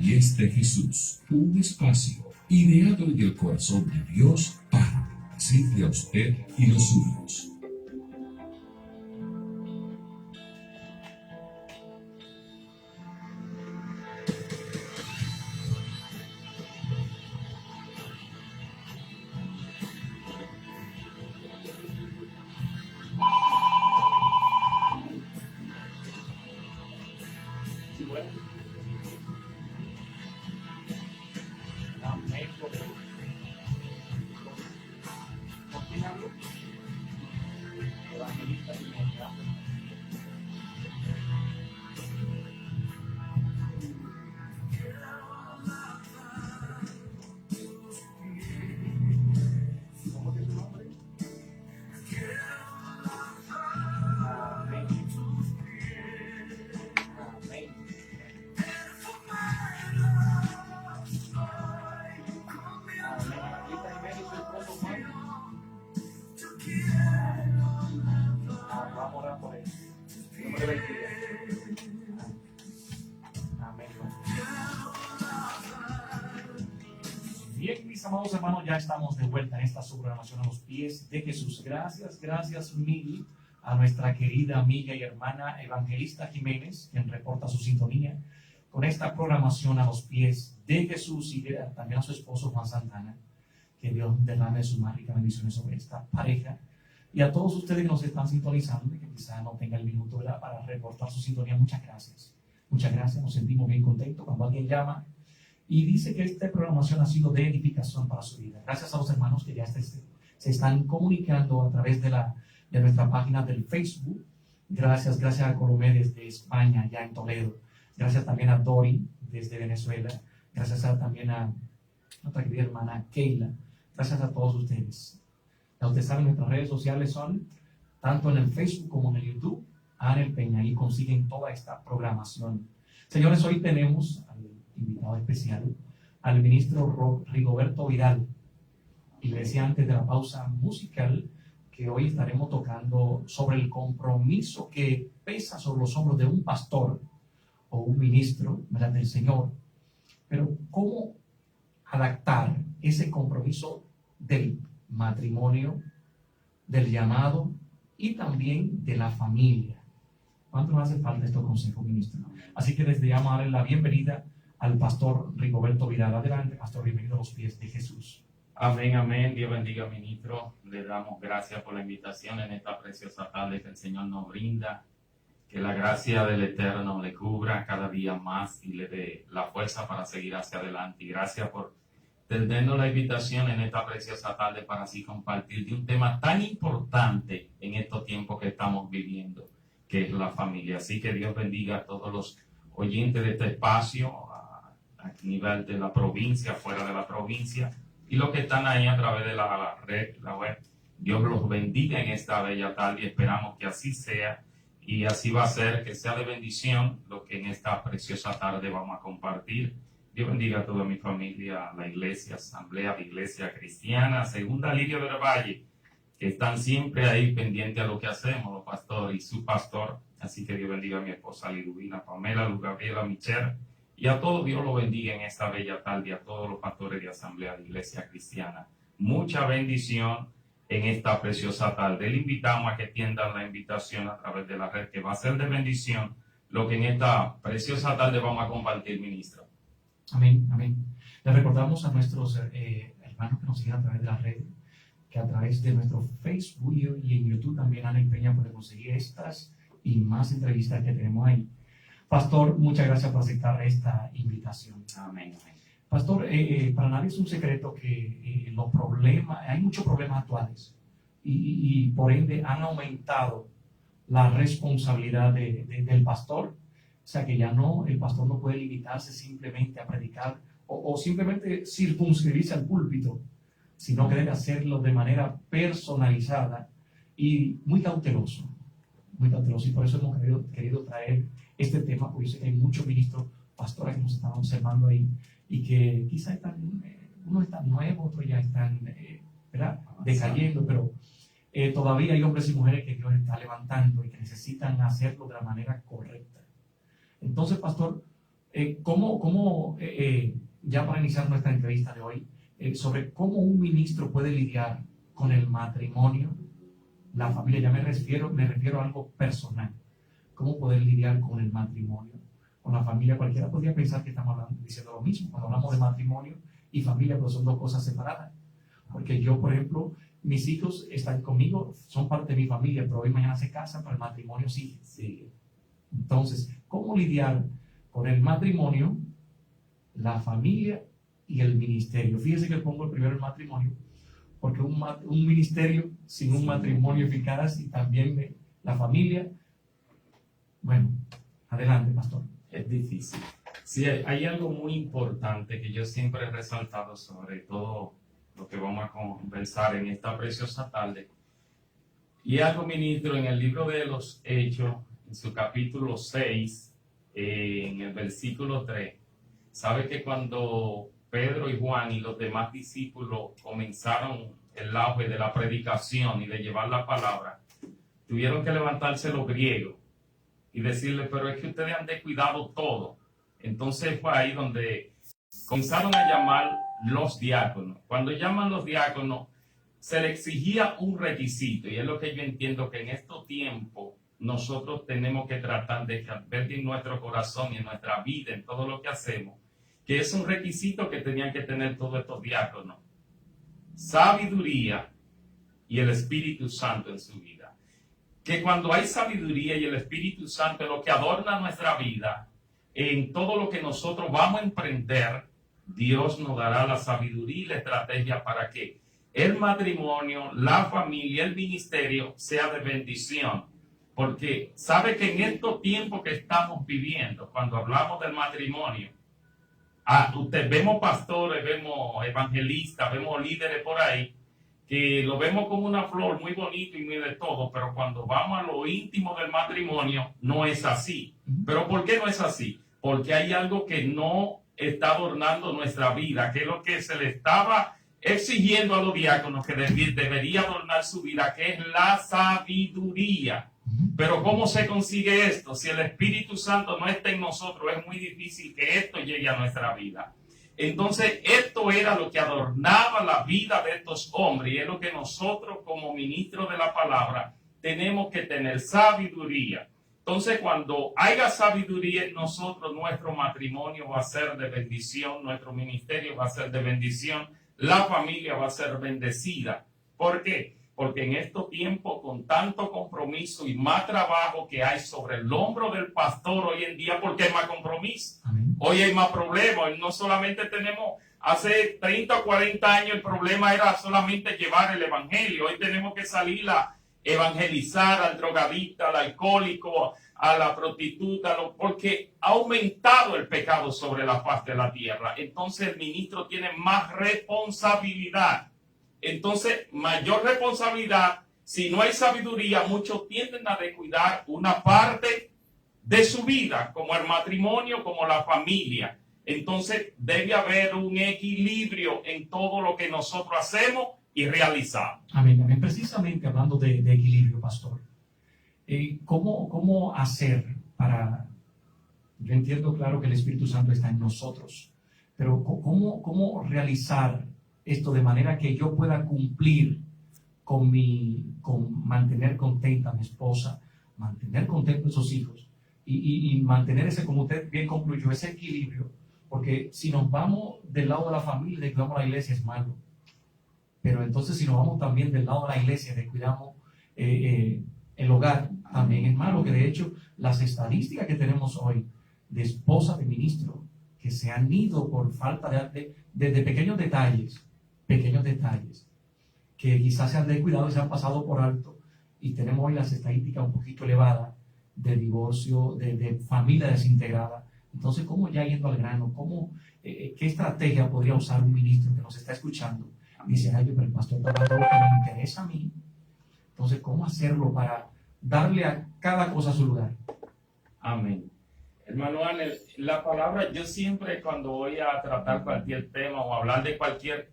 Pies de Jesús, un espacio ideado en el corazón de Dios para bendecirle a usted y los suyos. Bien, mis amados hermanos, ya estamos de vuelta en esta programación a los pies de Jesús. Gracias mil a nuestra querida amiga y hermana Evangelista Jiménez, quien reporta su sintonía con esta programación a los pies de Jesús, y también a su esposo Juan Santana. Que Dios derrame sus más ricas bendiciones sobre esta pareja. Y a todos ustedes que nos están sintonizando, que quizás no tengan el minuto, ¿verdad?, para reportar su sintonía, muchas gracias. Muchas gracias, nos sentimos bien contentos cuando alguien llama y dice que esta programación ha sido de edificación para su vida. Gracias a los hermanos que ya se están comunicando a través de nuestra página del Facebook. Gracias a Colomé desde España, ya en Toledo. Gracias también a Dori desde Venezuela. Gracias también a nuestra querida hermana Keila. Gracias a todos ustedes. Ya ustedes saben, nuestras redes sociales son tanto en el Facebook como en el YouTube. Anel Peña, ahí consiguen toda esta programación. Señores, hoy tenemos al invitado especial, al ministro Rigoberto Vidal. Y le decía antes de la pausa musical que hoy estaremos tocando sobre el compromiso que pesa sobre los hombros de un pastor o un ministro, ¿verdad?, del Señor. Pero ¿cómo adaptar ese compromiso del matrimonio, del llamado y también de la familia? ¿Cuánto nos hace falta estos consejos, ministro? Así que desde ya vamos a darle la bienvenida al pastor Rigoberto Vidal. Adelante, pastor, bienvenido a los pies de Jesús. Amén, amén. Dios bendiga, ministro. Le damos gracias por la invitación en esta preciosa tarde que el Señor nos brinda. Que la gracia del Eterno le cubra cada día más y le dé la fuerza para seguir hacia adelante. Y gracias por tenernos la invitación en esta preciosa tarde para así compartir de un tema tan importante en estos tiempos que estamos viviendo, que es la familia. Así que Dios bendiga a todos los oyentes de este espacio, a nivel de la provincia, fuera de la provincia, y los que están ahí a través de la red, la web. Dios los bendiga en esta bella tarde y esperamos que así sea, y así va a ser, que sea de bendición lo que en esta preciosa tarde vamos a compartir. Dios bendiga a toda mi familia, la iglesia, asamblea, la iglesia cristiana, Segunda Lirio del Valle, que están siempre ahí pendientes a lo que hacemos, los pastores y su pastor. Así que Dios bendiga a mi esposa Liduvina, Pamela, Luz Gabriela, Michelle, y a todos Dios lo bendiga en esta bella tarde, a todos los pastores de asamblea de iglesia cristiana. Mucha bendición en esta preciosa tarde. Le invitamos a que tiendan la invitación a través de la red, que va a ser de bendición lo que en esta preciosa tarde vamos a compartir, ministro. Amén, amén. Le recordamos a nuestros hermanos que nos siguen a través de la red, que a través de nuestro Facebook y en YouTube también Anel Peña puede conseguir estas y más entrevistas que tenemos ahí. Pastor, muchas gracias por aceptar esta invitación. Amén, amén. Pastor, para nadie es un secreto que los problemas, hay muchos problemas actuales y por ende han aumentado la responsabilidad del pastor. O sea que ya no, el pastor no puede limitarse simplemente a predicar o simplemente circunscribirse al púlpito, sino que debe hacerlo de manera personalizada y muy cauteloso. Muy cauteloso. Y por eso hemos querido traer este tema, porque sé que hay muchos ministros, pastores que nos están observando ahí y que quizás unos están nuevos, otros ya están decayendo, pero todavía hay hombres y mujeres que Dios está levantando y que necesitan hacerlo de la manera correcta. Entonces, pastor, Ya para iniciar nuestra entrevista de hoy, sobre cómo un ministro puede lidiar con el matrimonio, la familia, ya me refiero a algo personal, cómo poder lidiar con el matrimonio, con la familia. Cualquiera podría pensar que estamos diciendo lo mismo cuando hablamos de matrimonio y familia, pero son dos cosas separadas. Porque yo, por ejemplo, mis hijos están conmigo, son parte de mi familia, pero hoy mañana se casan, pero el matrimonio sigue. Entonces, ¿cómo lidiar con el matrimonio, la familia y el ministerio? Fíjese que pongo primero el matrimonio, porque un ministerio sin un matrimonio eficaz y también la familia, bueno, adelante, pastor. Es difícil. Sí, hay algo muy importante que yo siempre he resaltado sobre todo lo que vamos a conversar en esta preciosa tarde. Y algo, ministro, en el libro de los Hechos, en su capítulo 6, en el versículo 3, sabe que cuando Pedro y Juan y los demás discípulos comenzaron el auge de la predicación y de llevar la palabra, tuvieron que levantarse los griegos y decirle, pero es que ustedes han descuidado todo. Entonces fue ahí donde comenzaron a llamar los diáconos. Cuando llaman los diáconos, se le exigía un requisito, y es lo que yo entiendo que en estos tiempos nosotros tenemos que tratar de ver en nuestro corazón y en nuestra vida, en todo lo que hacemos, que es un requisito que tenían que tener todos estos diáconos: sabiduría y el Espíritu Santo en su vida. Que cuando hay sabiduría y el Espíritu Santo es lo que adorna nuestra vida, en todo lo que nosotros vamos a emprender, Dios nos dará la sabiduría y la estrategia para que el matrimonio, la familia, el ministerio sea de bendición. Porque sabe que en estos tiempos que estamos viviendo, cuando hablamos del matrimonio, vemos pastores, vemos evangelistas, vemos líderes por ahí, que lo vemos como una flor muy bonito y muy de todo, pero cuando vamos a lo íntimo del matrimonio, no es así. ¿Pero por qué no es así? Porque hay algo que no está adornando nuestra vida, que es lo que se le estaba exigiendo a los diáconos, que debería adornar su vida, que es la sabiduría. Pero ¿cómo se consigue esto? Si el Espíritu Santo no está en nosotros, es muy difícil que esto llegue a nuestra vida. Entonces, esto era lo que adornaba la vida de estos hombres, y es lo que nosotros como ministros de la palabra tenemos que tener: sabiduría. Entonces, cuando haya sabiduría en nosotros, nuestro matrimonio va a ser de bendición, nuestro ministerio va a ser de bendición, la familia va a ser bendecida. ¿Por qué? Porque en estos tiempos, con tanto compromiso y más trabajo que hay sobre el hombro del pastor hoy en día, porque hay más compromiso. Amén. Hoy hay más problemas. No solamente tenemos, hace 30 o 40 años el problema era solamente llevar el evangelio. Hoy tenemos que salir a evangelizar al drogadicta, al alcohólico, a la prostituta, porque ha aumentado el pecado sobre la faz de la tierra. Entonces el ministro tiene más responsabilidad. Entonces, mayor responsabilidad. Si no hay sabiduría, muchos tienden a descuidar una parte de su vida, como el matrimonio, como la familia. Entonces, debe haber un equilibrio en todo lo que nosotros hacemos y realizamos. Amén, amén. Precisamente hablando de equilibrio, pastor. ¿Cómo hacer para... Yo entiendo, claro, que el Espíritu Santo está en nosotros, pero ¿cómo realizar esto de manera que yo pueda cumplir con mantener contenta a mi esposa, mantener contentos a esos hijos y mantener ese, como usted bien concluyó, ese equilibrio? Porque si nos vamos del lado de la familia y descuidamos la iglesia, es malo. Pero entonces si nos vamos también del lado de la iglesia y descuidamos el hogar, también es malo. Que de hecho las estadísticas que tenemos hoy de esposas de ministros que se han ido por falta de pequeños detalles, que quizás se han descuidado y se han pasado por alto, y tenemos hoy las estadísticas un poquito elevadas de divorcio, de familia desintegrada. Entonces, ¿cómo, ya yendo al grano, qué estrategia podría usar un ministro que nos está escuchando? Dice, ay, pero el pastor está hablando lo que me interesa a mí. Entonces, ¿cómo hacerlo para darle a cada cosa su lugar? Amén. Hermano Anel, la palabra, yo siempre cuando voy a tratar cualquier tema o hablar de cualquier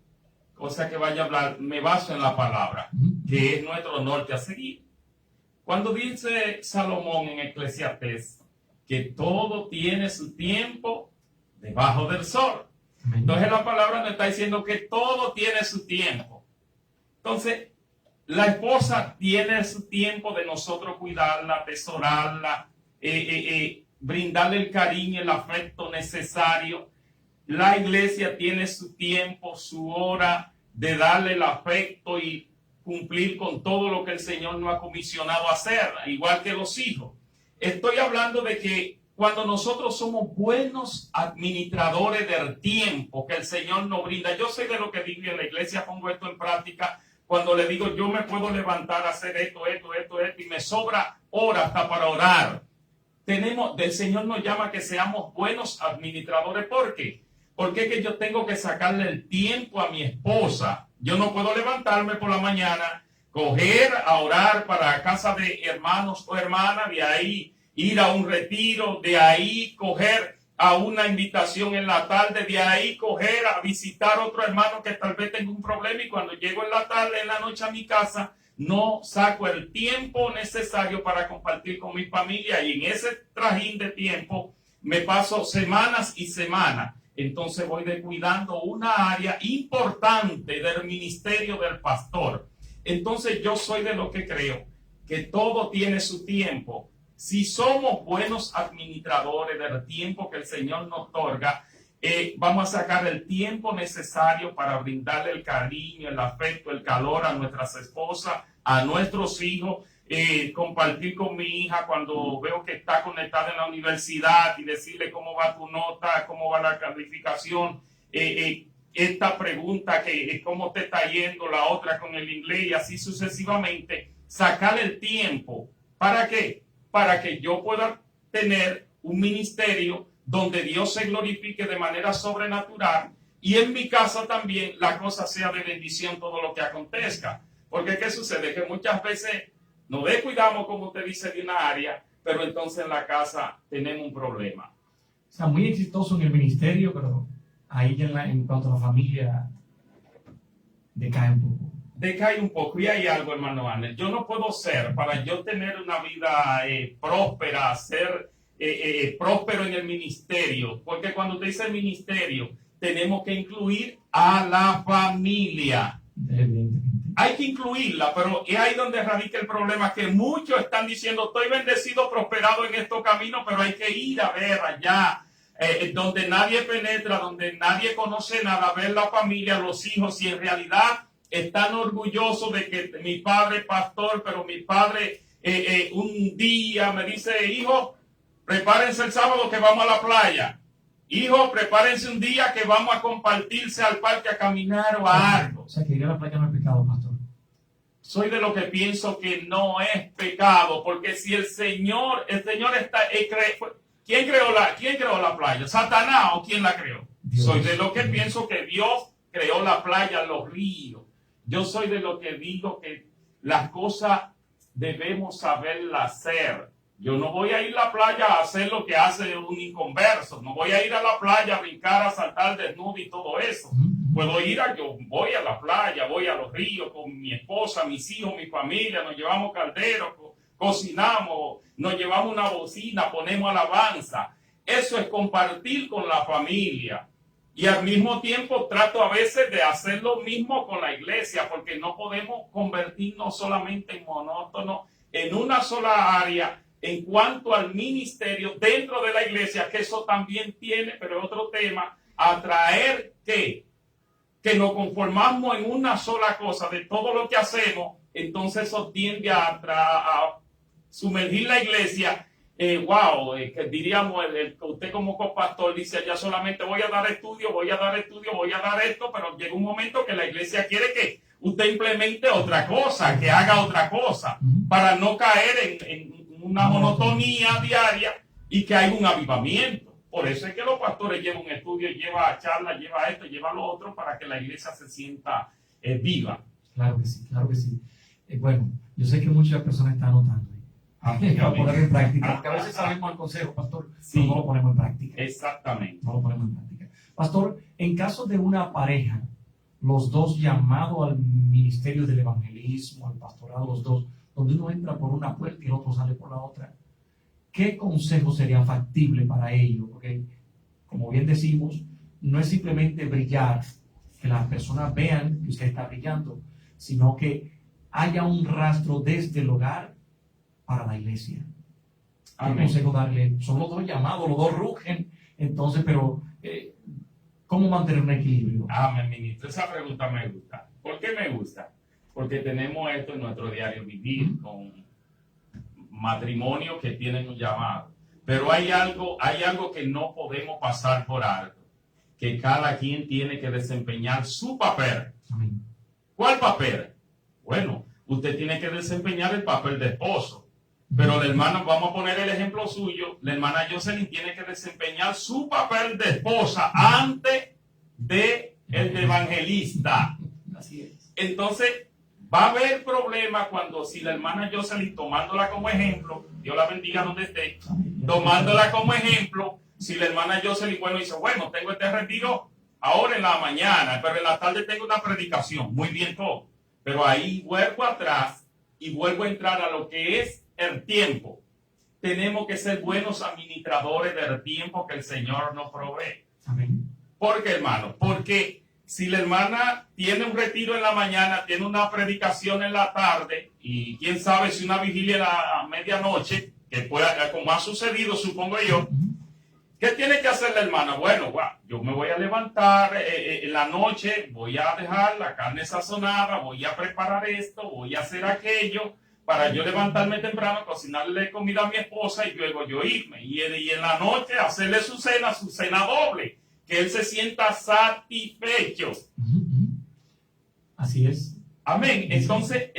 cosa que vaya a hablar, me baso en la palabra, que es nuestro norte a seguir. Cuando dice Salomón en Eclesiastés, que todo tiene su tiempo debajo del sol. Amén. Entonces la palabra nos está diciendo que todo tiene su tiempo. Entonces, la esposa tiene su tiempo de nosotros cuidarla, atesorarla, brindarle el cariño, el afecto necesario. La iglesia tiene su tiempo, su hora de darle el afecto y cumplir con todo lo que el Señor nos ha comisionado a hacer, igual que los hijos. Estoy hablando de que cuando nosotros somos buenos administradores del tiempo que el Señor nos brinda, yo soy de lo que digo en la iglesia, pongo esto en práctica, cuando le digo yo me puedo levantar a hacer esto, y me sobra hora hasta para orar. El Señor nos llama a que seamos buenos administradores. ¿Por qué? Porque es que yo tengo que sacarle el tiempo a mi esposa. Yo no puedo levantarme por la mañana, coger a orar para casa de hermanos o hermanas, de ahí ir a un retiro, de ahí coger a una invitación en la tarde, de ahí coger a visitar a otro hermano que tal vez tenga un problema, y cuando llego en la tarde, en la noche a mi casa, no saco el tiempo necesario para compartir con mi familia, y en ese trajín de tiempo me paso semanas y semanas. Entonces voy descuidando una área importante del ministerio del pastor. Entonces yo soy de lo que creo que todo tiene su tiempo. Si somos buenos administradores del tiempo que el Señor nos otorga, vamos a sacar el tiempo necesario para brindarle el cariño, el afecto, el calor a nuestras esposas, a nuestros hijos, compartir con mi hija cuando veo que está conectada en la universidad y decirle cómo va tu nota, cómo va la calificación, esta pregunta que cómo te está yendo, la otra con el inglés, y así sucesivamente. Sacar el tiempo. ¿Para qué? Para que yo pueda tener un ministerio donde Dios se glorifique de manera sobrenatural, y en mi casa también la cosa sea de bendición todo lo que acontezca. Porque ¿qué sucede? Que muchas veces nos descuidamos, como usted dice, de una área, pero entonces en la casa tenemos un problema. O sea, muy exitoso en el ministerio, pero ahí en cuanto a la familia decae un poco. Decae un poco. Y hay algo, hermano Arnel. Yo no puedo ser, para yo tener una vida próspera, ser próspero en el ministerio, porque cuando usted dice ministerio, tenemos que incluir a la familia. Evidentemente. Hay que incluirla, pero es ahí donde radica el problema, que muchos están diciendo, estoy bendecido, prosperado en estos caminos, pero hay que ir a ver allá, donde nadie penetra, donde nadie conoce nada, ver la familia, los hijos, si en realidad están orgullosos de que mi padre es pastor, pero mi padre un día me dice, hijo, prepárense el sábado que vamos a la playa. Hijo, prepárense un día que vamos a compartirse al parque a caminar o a algo. O sea, que ir a la playa no es pecado, pastor. Soy de lo que pienso que no es pecado, porque si el Señor está, ¿quién creó la playa? ¿Satanás o quién la creó? Dios. Soy de lo que pienso que Dios creó la playa, los ríos. Yo soy de lo que digo que las cosas debemos saberlas hacer. Yo no voy a ir a la playa a hacer lo que hace un inconverso. No voy a ir a la playa a brincar, a saltar desnudo y todo eso. Yo voy a la playa, voy a los ríos con mi esposa, mis hijos, mi familia, nos llevamos calderos, cocinamos, nos llevamos una bocina, ponemos alabanza. Eso es compartir con la familia. Y al mismo tiempo trato a veces de hacer lo mismo con la iglesia, porque no podemos convertirnos solamente en monótonos en una sola área en cuanto al ministerio dentro de la iglesia, que eso también tiene, pero es otro tema, atraer que nos conformamos en una sola cosa de todo lo que hacemos. Entonces eso tiende a sumergir la iglesia. Que diríamos, usted como copastor dice, ya solamente voy a dar estudio, voy a dar esto, pero llega un momento que la iglesia quiere que usted implemente otra cosa, que haga otra cosa, para no caer en una monotonía diaria y que haya un avivamiento. Por eso es que los pastores llevan un estudio, lleva charlas, lleva esto, lleva lo otro, para que la iglesia se sienta viva. Claro que sí, claro que sí. Bueno, yo sé que muchas personas están anotando. Para ponerlo en práctica, porque a veces sabemos el consejo, pastor, sí, pero no lo ponemos en práctica. Exactamente. No lo ponemos en práctica. Pastor, en caso de una pareja, los dos llamados al ministerio del evangelismo, al pastorado, los dos, donde uno entra por una puerta y el otro sale por la otra, ¿qué consejos serían factibles para ellos? Porque, como bien decimos, no es simplemente brillar, que las personas vean que usted está brillando, sino que haya un rastro desde el hogar para la iglesia. ¿Qué Amén. consejo darle? Son los dos llamados, los dos rugen, entonces, pero ¿cómo mantener un equilibrio? Amén, ministro. Esa pregunta me gusta. ¿Por qué me gusta? Porque tenemos esto en nuestro diario vivir, con matrimonios que tienen un llamado. Pero hay algo que no podemos pasar por alto, que cada quien tiene que desempeñar su papel. Amén. ¿Cuál papel? Bueno, usted tiene que desempeñar el papel de esposo. Pero la hermana, vamos a poner el ejemplo suyo, la hermana Jocelyn tiene que desempeñar su papel de esposa antes de el de evangelista. Así es. Entonces, va a haber problema cuando si la hermana Jocelyn, tomándola como ejemplo, Dios la bendiga donde esté, tomándola como ejemplo, si la hermana Jocelyn, bueno, dice, bueno, tengo este retiro ahora en la mañana, pero en la tarde tengo una predicación, muy bien todo. Pero ahí vuelvo atrás y vuelvo a entrar a lo que es el tiempo. Tenemos que ser buenos administradores del tiempo que el Señor nos provee. Amén. ¿Por qué, hermano? Porque si la hermana tiene un retiro en la mañana, tiene una predicación en la tarde, y quién sabe si una vigilia a medianoche, que pueda, como ha sucedido, supongo yo, ¿qué tiene que hacer la hermana? Bueno, yo me voy a levantar en la noche, voy a dejar la carne sazonada, voy a preparar esto, voy a hacer aquello, para yo levantarme temprano, cocinarle comida a mi esposa y luego yo irme. Y en la noche hacerle su cena doble, que él se sienta satisfecho. Así es. Amén. Entonces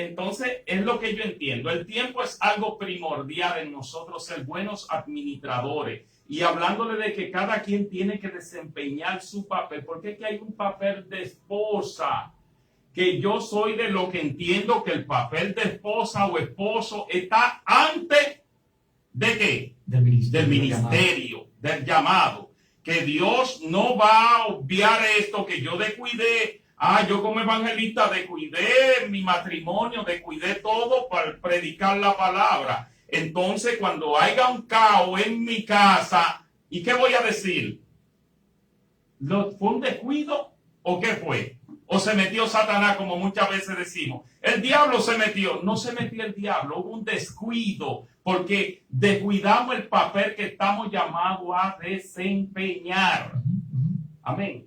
es lo que yo entiendo. El tiempo es algo primordial en nosotros, ser buenos administradores. Y hablándole de que cada quien tiene que desempeñar su papel, porque es que hay un papel de esposa, que yo soy de lo que entiendo que el papel de esposa o esposo está antes de ¿qué? Del ministerio, del llamado. Que Dios no va a obviar esto, que yo descuidé. Yo como evangelista descuidé mi matrimonio, descuidé todo para predicar la palabra. Entonces, cuando haya un caos en mi casa, ¿y qué voy a decir? ¿Fue un descuido o qué fue? ¿O se metió Satanás, como muchas veces decimos? El diablo se metió. No se metió el diablo, hubo un descuido, porque descuidamos el papel que estamos llamados a desempeñar. Amén.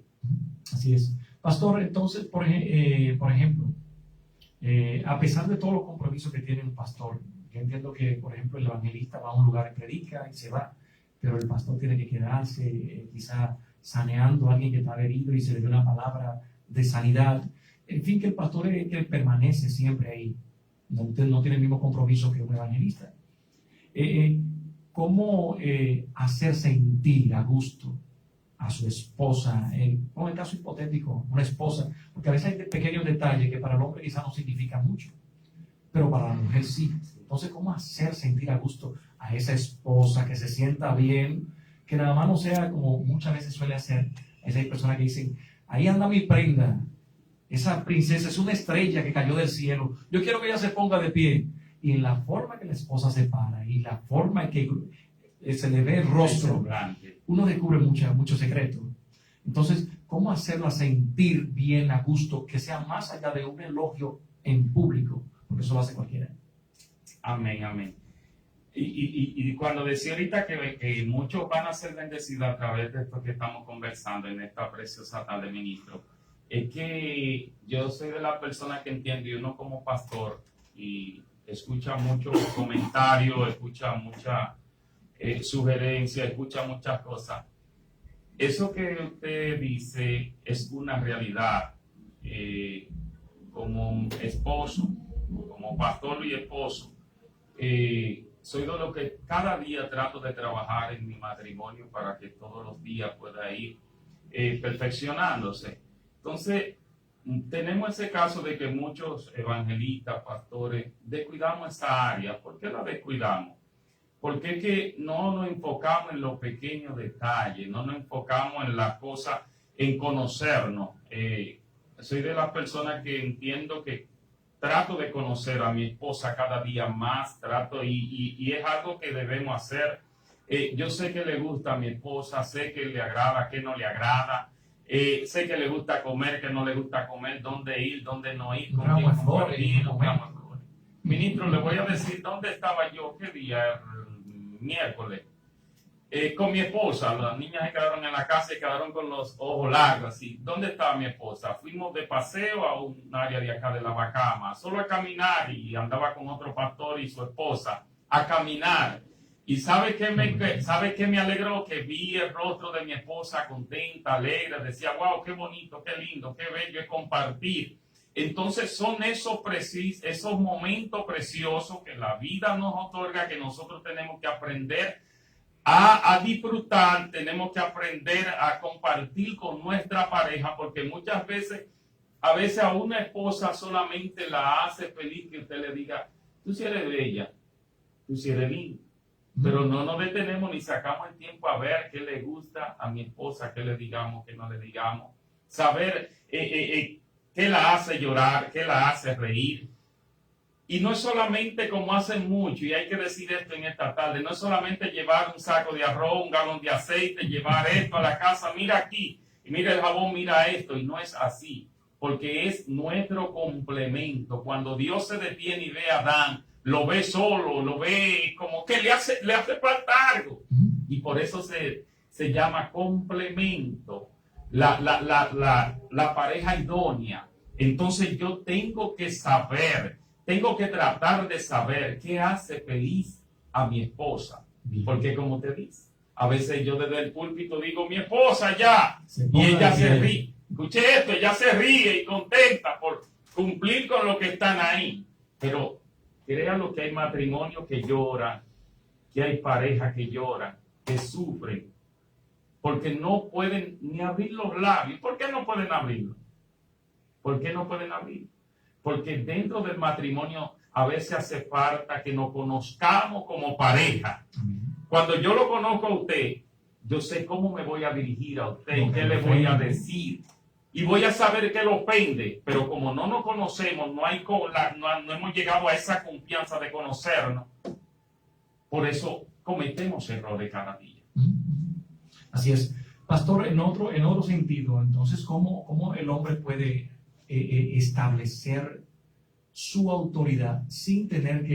Así es. Pastor, entonces, por ejemplo, a pesar de todos los compromisos que tiene un pastor, yo entiendo que, por ejemplo, el evangelista va a un lugar y predica y se va, pero el pastor tiene que quedarse, quizá saneando a alguien que está herido y se le dé una palabra de sanidad. En fin, que el pastor que permanece siempre ahí. Usted no tiene el mismo compromiso que un evangelista. ¿Cómo hacer sentir a gusto a su esposa? Como el caso hipotético, una esposa, porque a veces hay pequeños detalles que para el hombre quizás no significan mucho, pero para la mujer sí. Entonces, ¿cómo hacer sentir a gusto a esa esposa, que se sienta bien, que nada más no sea como muchas veces suele hacer? Hay personas que dicen, ahí anda mi prenda, esa princesa es una estrella que cayó del cielo, yo quiero que ella se ponga de pie. Y en la forma que la esposa se para y la forma en que se le ve el rostro, uno descubre muchos secretos. Entonces, ¿cómo hacerla sentir bien, a gusto, que sea más allá de un elogio en público? Porque eso lo hace cualquiera. Amén, amén. Y cuando decía ahorita que muchos van a ser bendecidos a través de esto que estamos conversando en esta preciosa tarde, ministro, es que yo soy de la persona que entiende, y uno como pastor, y escucha muchos comentarios, escucha mucha sugerencia, escucha muchas cosas. Eso que usted dice es una realidad. Como esposo, como pastor y esposo, soy de lo que cada día trato de trabajar en mi matrimonio para que todos los días pueda ir perfeccionándose. Entonces, tenemos ese caso de que muchos evangelistas, pastores, descuidamos esa área. ¿Por qué la descuidamos? Porque es que no nos enfocamos en los pequeños detalles, no nos enfocamos en las cosas, en conocernos. Soy de las personas que entiendo que trato de conocer a mi esposa cada día más, y es algo que debemos hacer. Yo sé que le gusta a mi esposa, sé que le agrada, que no le agrada, sé que le gusta comer, que no le gusta comer, dónde ir, dónde no ir, con quién compartir, un ramo de flores. Ministro, le voy a decir dónde estaba yo, qué día, miércoles, con mi esposa. Las niñas se quedaron en la casa y quedaron con los ojos largos, así. ¿Dónde estaba mi esposa? Fuimos de paseo a un área de acá de la Bacama, solo a caminar, y andaba con otro pastor y su esposa a caminar. ¿Y sabe qué me alegró? Que vi el rostro de mi esposa contenta, alegre, decía, wow, qué bonito, qué lindo, qué bello es compartir. Entonces son esos momentos preciosos que la vida nos otorga, que nosotros tenemos que aprender a disfrutar, tenemos que aprender a compartir con nuestra pareja, porque muchas veces, a veces a una esposa solamente la hace feliz que usted le diga, tú sí eres bella, tú sí eres lindo. Pero no nos detenemos ni sacamos el tiempo a ver qué le gusta a mi esposa, qué le digamos, qué no le digamos. Saber qué la hace llorar, qué la hace reír. Y no es solamente como hacen mucho, y hay que decir esto en esta tarde, no es solamente llevar un saco de arroz, un galón de aceite, llevar esto a la casa, mira aquí, y mira el jabón, mira esto, y no es así, porque es nuestro complemento. Cuando Dios se detiene y ve a Adán, lo ve solo, lo ve como que le hace falta algo. Y por eso se llama complemento, la pareja idónea. Entonces yo tengo que tratar de saber qué hace feliz a mi esposa. Porque como te dice, a veces yo desde el púlpito digo, mi esposa ya, y ella se ríe. Escuché esto, ella se ríe y contenta por cumplir con lo que están ahí. Pero créanlo que hay matrimonios que lloran, que hay parejas que lloran, que sufren, porque no pueden ni abrir los labios. ¿Por qué no pueden abrirlos? ¿Por qué no pueden abrir? Porque dentro del matrimonio a veces hace falta que nos conozcamos como pareja. Cuando yo lo conozco a usted, yo sé cómo me voy a dirigir a usted, qué le voy a decir. Y voy a saber qué lo ofende, pero como no nos conocemos, no hemos llegado a esa confianza de conocernos, por eso cometemos errores cada día. Así es. Pastor, en otro sentido, entonces, ¿cómo el hombre puede establecer su autoridad sin tener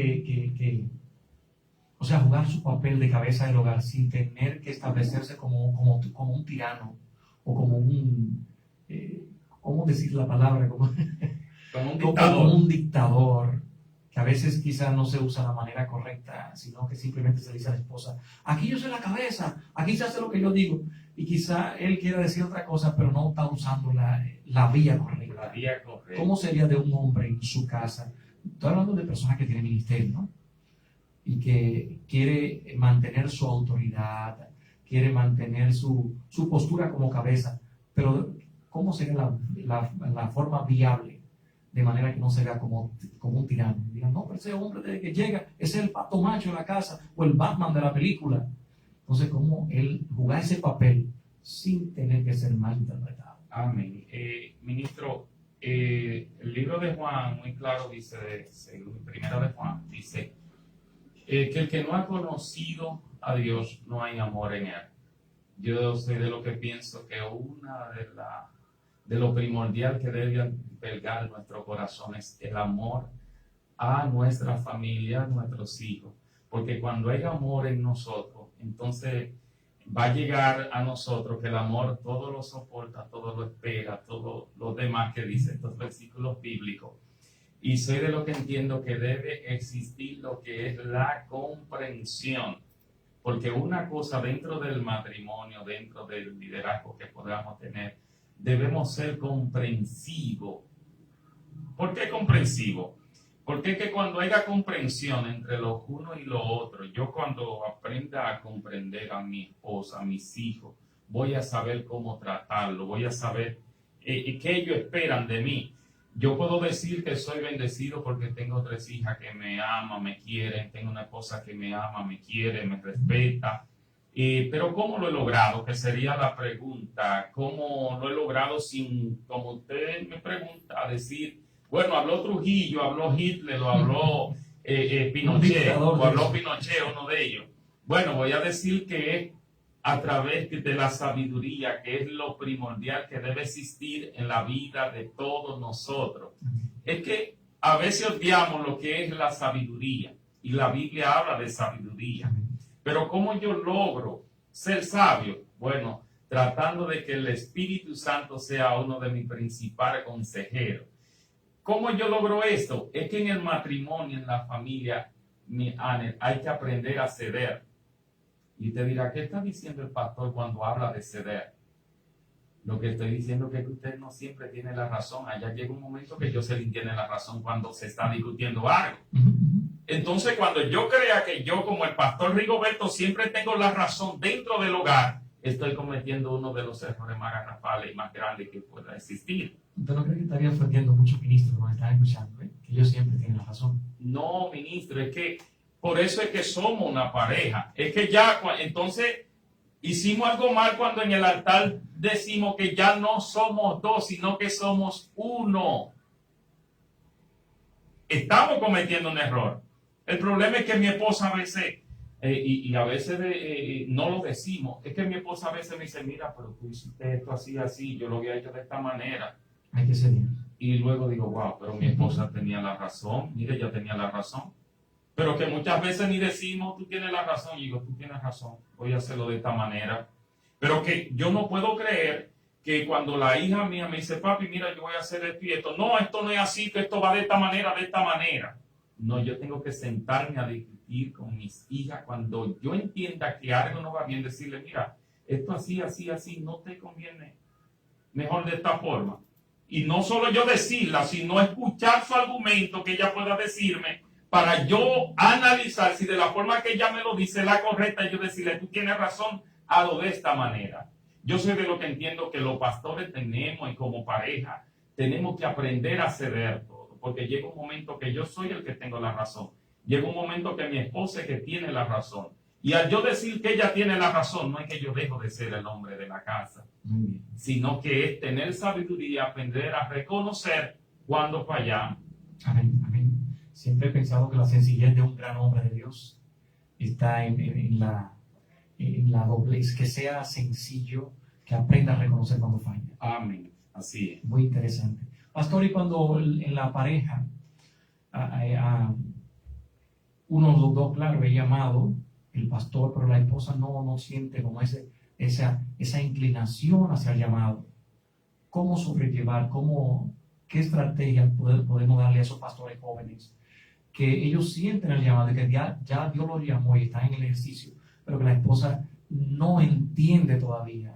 o sea, jugar su papel de cabeza del hogar, sin tener que establecerse como un tirano o como un... ¿cómo decir la palabra? Como un dictador, que a veces quizás no se usa de la manera correcta, sino que simplemente se le dice a la esposa, aquí yo soy la cabeza, aquí se hace lo que yo digo, y quizá él quiera decir otra cosa, pero no está usando la vía correcta. La vía correcta. ¿Cómo sería de un hombre en su casa? Estoy hablando de personas que tienen ministerio, ¿no? Y que quiere mantener su autoridad, quiere mantener su postura como cabeza, pero ¿cómo sería la forma viable de manera que no se vea como un tirano? Digan, no, pero ese hombre desde que llega es el pato macho de la casa o el Batman de la película. Entonces, ¿cómo él jugar ese papel sin tener que ser mal interpretado? Amén. Ministro, el libro de Juan muy claro dice, primera de Juan, dice que el que no ha conocido a Dios, no hay amor en él. Yo soy de lo que pienso que una de lo primordial que debe albergar nuestro corazón es el amor a nuestra familia, a nuestros hijos. Porque cuando hay amor en nosotros, entonces va a llegar a nosotros que el amor todo lo soporta, todo lo espera, todo lo demás que dicen estos versículos bíblicos. Y soy de lo que entiendo que debe existir lo que es la comprensión. Porque una cosa dentro del matrimonio, dentro del liderazgo que podamos tener, debemos ser comprensivos. ¿Por qué comprensivos? Porque es que cuando haya comprensión entre los unos y los otros, yo cuando aprenda a comprender a mi esposa, a mis hijos, voy a saber cómo tratarlo, voy a saber qué ellos esperan de mí. Yo puedo decir que soy bendecido porque tengo 3 hijas que me aman, me quieren, tengo una esposa que me ama, me quiere, me respeta. Pero ¿cómo lo he logrado? Que sería la pregunta. ¿Cómo lo he logrado sin, como usted me pregunta, decir, Bueno, habló Trujillo, habló Hitler, lo habló Pinochet, o habló Pinochet, uno de ellos. Bueno, voy a decir que es a través de la sabiduría, que es lo primordial que debe existir en la vida de todos nosotros. Es que a veces odiamos lo que es la sabiduría, y la Biblia habla de sabiduría. Pero ¿cómo yo logro ser sabio? Bueno, tratando de que el Espíritu Santo sea uno de mis principales consejeros. ¿Cómo yo logro esto? Es que en el matrimonio, en la familia, hay que aprender a ceder. Y te dirá, ¿qué está diciendo el pastor cuando habla de ceder? Lo que estoy diciendo es que usted no siempre tiene la razón. Allá llega un momento que Jocelyn tiene la razón cuando se está discutiendo algo. Entonces, cuando yo crea que yo, como el pastor Rigoberto, siempre tengo la razón dentro del hogar, estoy cometiendo uno de los errores más garrafales y más grandes que pueda existir. ¿Usted no cree que estaría ofendiendo a muchos ministros que nos están escuchando? Que ellos siempre tienen la razón. No, ministro, es que por eso es que somos una pareja. Es que ya, entonces, hicimos algo mal cuando en el altar decimos que ya no somos dos, sino que somos uno. Estamos cometiendo un error. El problema es que mi esposa a veces, y a veces no lo decimos, es que mi esposa a veces me dice, mira, pero tú hiciste esto así, así, yo lo había hecho de esta manera. Hay que ser Dios. Y luego digo, wow, pero mi esposa tenía la razón, mire, ella tenía la razón. Pero que muchas veces ni decimos, tú tienes la razón, y digo, tú tienes razón, voy a hacerlo de esta manera. Pero que yo no puedo creer que cuando la hija mía me dice, papi, mira, yo voy a hacer esto y esto, no, esto no es así, que esto va de esta manera, de esta manera. No, yo tengo que sentarme a discutir con mis hijas cuando yo entienda que algo no va bien, decirle, mira, esto así, así, así, no te conviene, mejor de esta forma. Y no solo yo decirla, sino escuchar su argumento que ella pueda decirme para yo analizar si de la forma que ella me lo dice es la correcta y yo decirle, tú tienes razón, hazlo de esta manera. Yo soy de lo que entiendo que los pastores tenemos y como pareja tenemos que aprender a ceder todo, porque llega un momento que yo soy el que tengo la razón. Llega un momento que mi esposa es que tiene la razón. Y al yo decir que ella tiene la razón, no es que yo dejo de ser el hombre de la casa, sino que es tener sabiduría, aprender a reconocer cuando fallamos. Amén, amén. Siempre he pensado que la sencillez de un gran hombre de Dios está en la doblez, que sea sencillo, que aprenda a reconocer cuando falla. Amén. Así es. Muy interesante. Pastor, y cuando en la pareja uno de los dos, claro, es llamado el pastor, pero la esposa no siente como esa inclinación hacia el llamado. ¿Cómo sobrellevar? ¿Qué estrategia podemos darle a esos pastores jóvenes? Que ellos sienten el llamado, de que ya Dios los llamó y están en el ejercicio, pero que la esposa no entiende todavía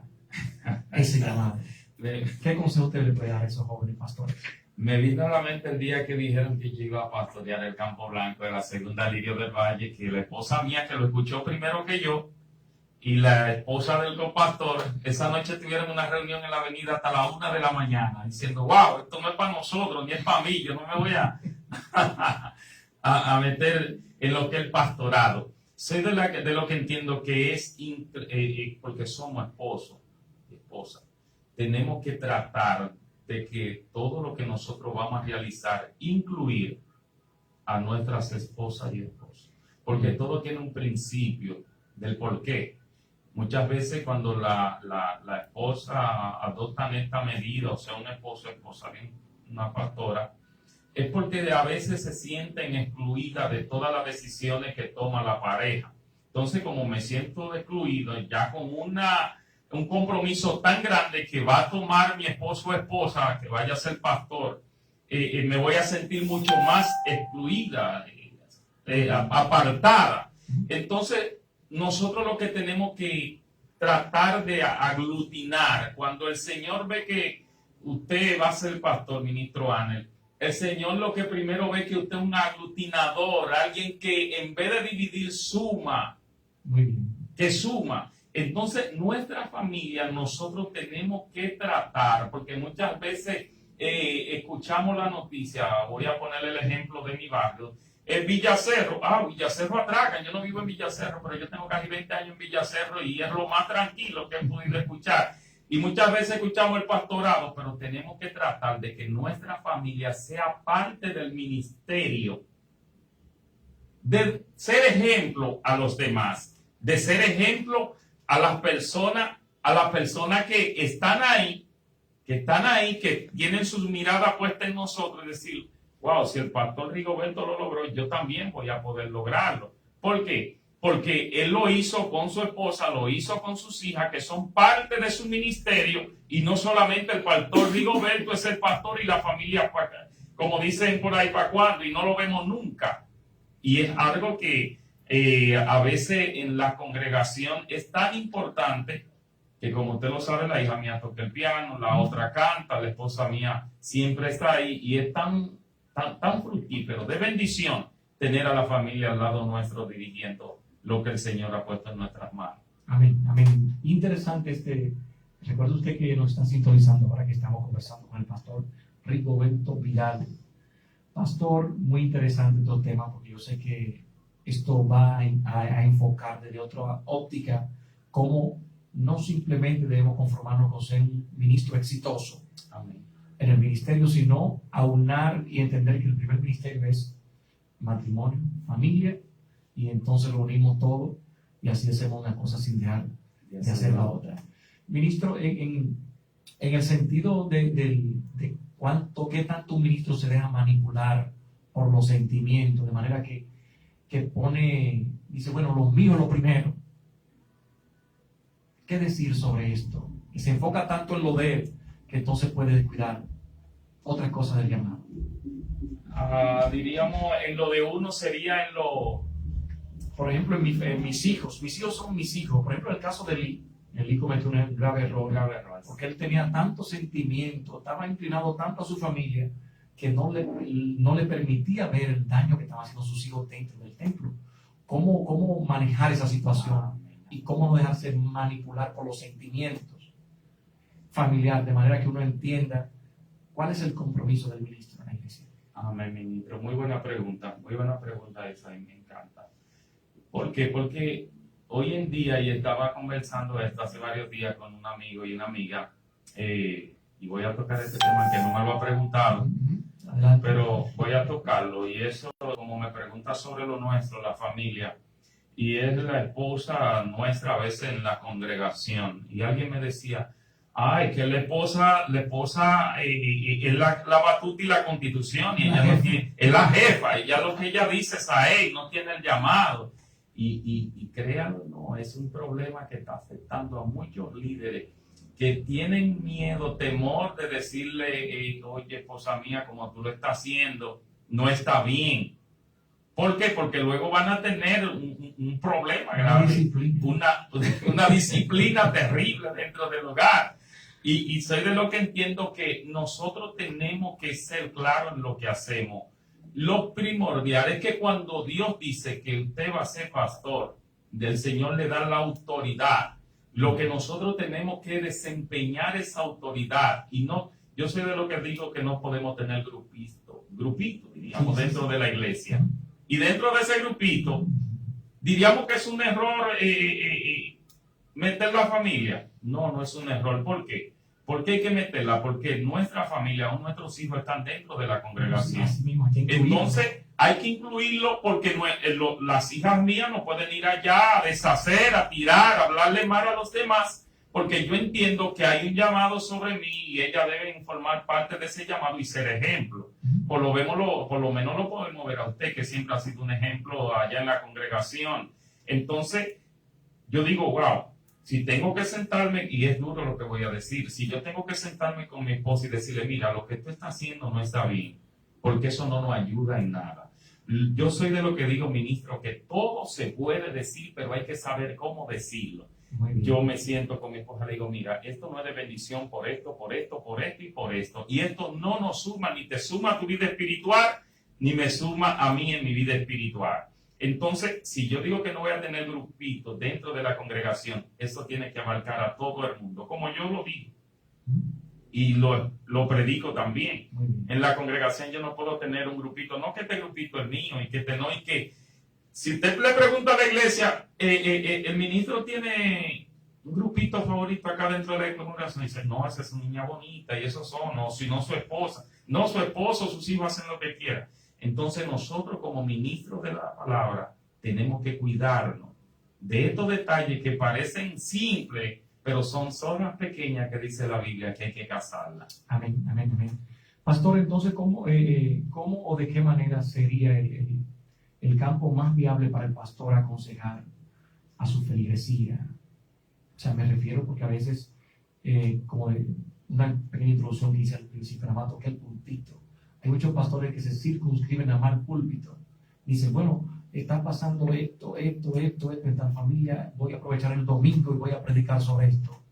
ese llamado. ¿Qué consejo usted le puede dar a esos jóvenes pastores? Me vino a la mente el día que dijeron que yo iba a pastorear el Campo Blanco de la segunda Lirio del Valle, que la esposa mía, que lo escuchó primero que yo, y la esposa del copastor, esa noche tuvieron una reunión en la avenida hasta la 1 de la mañana, diciendo, wow, esto no es para nosotros, ni es para mí, yo no me voy a meter en lo que es el pastorado. Soy de lo que entiendo que es, porque somos esposos y esposas, tenemos que tratar de que todo lo que nosotros vamos a realizar, incluir a nuestras esposas y esposos. Porque todo tiene un principio del por qué. Muchas veces cuando la esposa adopta esta medida, o sea, un esposo o esposa, una pastora, es porque a veces se sienten excluidas de todas las decisiones que toma la pareja. Entonces, como me siento excluido, ya con un compromiso tan grande que va a tomar mi esposo o esposa, que vaya a ser pastor, me voy a sentir mucho más excluida, apartada. Entonces, nosotros lo que tenemos que tratar de aglutinar, cuando el Señor ve que usted va a ser pastor, ministro Anel, el Señor lo que primero ve que usted es un aglutinador, alguien que en vez de dividir suma, muy bien, que suma. Entonces, nuestra familia, nosotros tenemos que tratar, porque muchas veces escuchamos la noticia, voy a ponerle el ejemplo de mi barrio, el Villacerro, Villacerro atracan, yo no vivo en Villacerro, pero yo tengo casi 20 años en Villacerro y es lo más tranquilo que he podido escuchar. Y muchas veces escuchamos el pastorado, pero tenemos que tratar de que nuestra familia sea parte del ministerio, de ser ejemplo a los demás, de ser ejemplo a las personas que están ahí, que tienen sus miradas puestas en nosotros y decir, wow, si el pastor Rigoberto lo logró, yo también voy a poder lograrlo. ¿Por qué? Porque él lo hizo con su esposa, lo hizo con sus hijas, que son parte de su ministerio, y no solamente el pastor Rigoberto es el pastor y la familia, como dicen por ahí, para cuando, y no lo vemos nunca. Y es algo que a veces en la congregación es tan importante que, como usted lo sabe, la hija mía toca el piano, la otra canta, la esposa mía siempre está ahí, y es tan fructífero, de bendición, tener a la familia al lado nuestro dirigiendo lo que el Señor ha puesto en nuestras manos. Amén, amén. Interesante recuerde usted que nos está sintonizando ahora que estamos conversando con el pastor Rigoberto Vidal. Pastor, muy interesante todo el tema, porque yo sé que esto va a enfocar desde otra óptica cómo no simplemente debemos conformarnos con ser un ministro exitoso, Amén, en el ministerio, sino aunar y entender que el primer ministerio es matrimonio, familia, y entonces lo unimos todo y así hacemos una cosa sin dejar de hacer la otra. Ministro, en el sentido de qué tanto un ministro se deja manipular por los sentimientos, de manera que dice, bueno, lo mío es lo primero. ¿Qué decir sobre esto? Que se enfoca tanto en lo de él, que entonces puede descuidar otras cosas del llamado. Diríamos, en lo de uno sería en lo... Por ejemplo, en mis hijos son mis hijos. Por ejemplo, el caso de Eli cometió un grave error, porque él tenía tanto sentimiento, estaba inclinado tanto a su familia, que no le permitía ver el daño que estaban haciendo sus hijos dentro del templo. ¿Cómo manejar esa situación? Y cómo no dejarse manipular por los sentimientos familiares, de manera que uno entienda cuál es el compromiso del ministro en la iglesia. Amén, ministro. Muy buena pregunta esa, y me encanta. ¿Por qué? Porque hoy en día, y estaba conversando esto hace varios días con un amigo y una amiga, y voy a tocar este tema que no me lo ha preguntado, pero voy a tocarlo, y eso, como me pregunta sobre lo nuestro, la familia, y es la esposa nuestra a veces en la congregación, y alguien me decía, ay, que la esposa es la batuta y la constitución, y ella no tiene, es la jefa, ella lo que ella dice es a él, no tiene el llamado. Y créanlo, no, es un problema que está afectando a muchos líderes que tienen miedo, temor de decirle, oye, esposa mía, como tú lo estás haciendo, no está bien. ¿Por qué? Porque luego van a tener un problema grave, una disciplina terrible dentro del hogar. Y soy de lo que entiendo que nosotros tenemos que ser claros en lo que hacemos. Lo primordial es que cuando Dios dice que usted va a ser pastor, del Señor le da la autoridad. Lo que nosotros tenemos que desempeñar esa autoridad. Y no, yo soy de lo que digo que no podemos tener grupito, diríamos, dentro de la iglesia. Y dentro de ese grupito, diríamos que es un error meter la familia. No es un error. ¿Por qué? ¿Por qué hay que meterla? Porque nuestra familia, aún nuestros hijos están dentro de la congregación. Entonces, hay que incluirlo porque las hijas mías no pueden ir allá a deshacer, a tirar, a hablarle mal a los demás, porque yo entiendo que hay un llamado sobre mí y ellas deben formar parte de ese llamado y ser ejemplo. Por lo menos lo podemos ver a usted, que siempre ha sido un ejemplo allá en la congregación. Entonces, yo digo, wow. Si tengo que sentarme, y es duro lo que voy a decir, si yo tengo que sentarme con mi esposa y decirle, mira, lo que tú estás haciendo no está bien, porque eso no nos ayuda en nada. Yo soy de lo que digo, ministro, que todo se puede decir, pero hay que saber cómo decirlo. Yo me siento con mi esposa y le digo, mira, esto no es de bendición por esto, por esto, por esto y por esto. Y esto no nos suma, ni te suma a tu vida espiritual, ni me suma a mí en mi vida espiritual. Entonces, si yo digo que no voy a tener grupitos dentro de la congregación, eso tiene que abarcar a todo el mundo, como yo lo digo. Y lo predico también. En la congregación yo no puedo tener un grupito, no que este grupito es mío, y que si usted le pregunta a la iglesia, el ministro tiene un grupito favorito acá dentro de la congregación. Dice, no, esa es una niña bonita y esos son, no, si no su esposa. No, su esposo, sus hijos hacen lo que quieran. Entonces nosotros como ministros de la palabra tenemos que cuidarnos de estos detalles que parecen simples, pero son zonas pequeñas que dice la Biblia que hay que cazarlas. Amén, amén, amén. Pastor, entonces, ¿cómo o de qué manera sería el campo más viable para el pastor aconsejar a su feligresía? O sea, me refiero porque a veces, como una pequeña introducción que hice al principio, nada más toqué el pulpito. Hay muchos pastores que se circunscriben a mal púlpito. Dicen, bueno, está pasando esto en la familia, voy a aprovechar el domingo y voy a predicar sobre esto.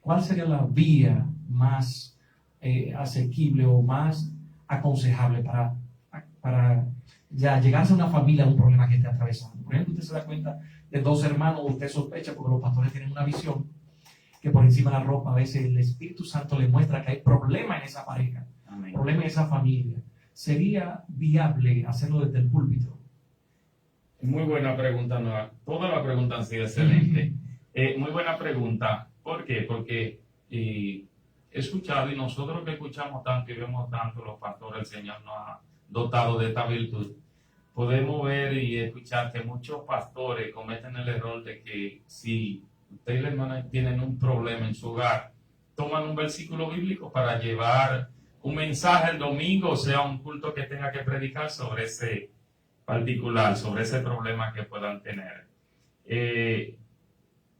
¿Cuál sería la vía más asequible o más aconsejable para ya llegarse a una familia a un problema que esté atravesando? Por ejemplo, usted se da cuenta de dos hermanos, usted sospecha, porque los pastores tienen una visión, que por encima de la ropa a veces el Espíritu Santo le muestra que hay problema en esa pareja, Amén. problema en esa familia. ¿Sería viable hacerlo desde el púlpito? Muy buena pregunta, Noah. Toda la pregunta han sido excelente. Muy buena pregunta. ¿Por qué? Porque he escuchado, y nosotros que escuchamos tanto y vemos tanto, los pastores, el Señor nos ha dotado de esta virtud. Podemos ver y escuchar que muchos pastores cometen el error de que si ustedes y la hermana tienen un problema en su hogar, toman un versículo bíblico para llevar un mensaje el domingo, o sea, un culto que tenga que predicar sobre ese particular, sobre ese problema que puedan tener.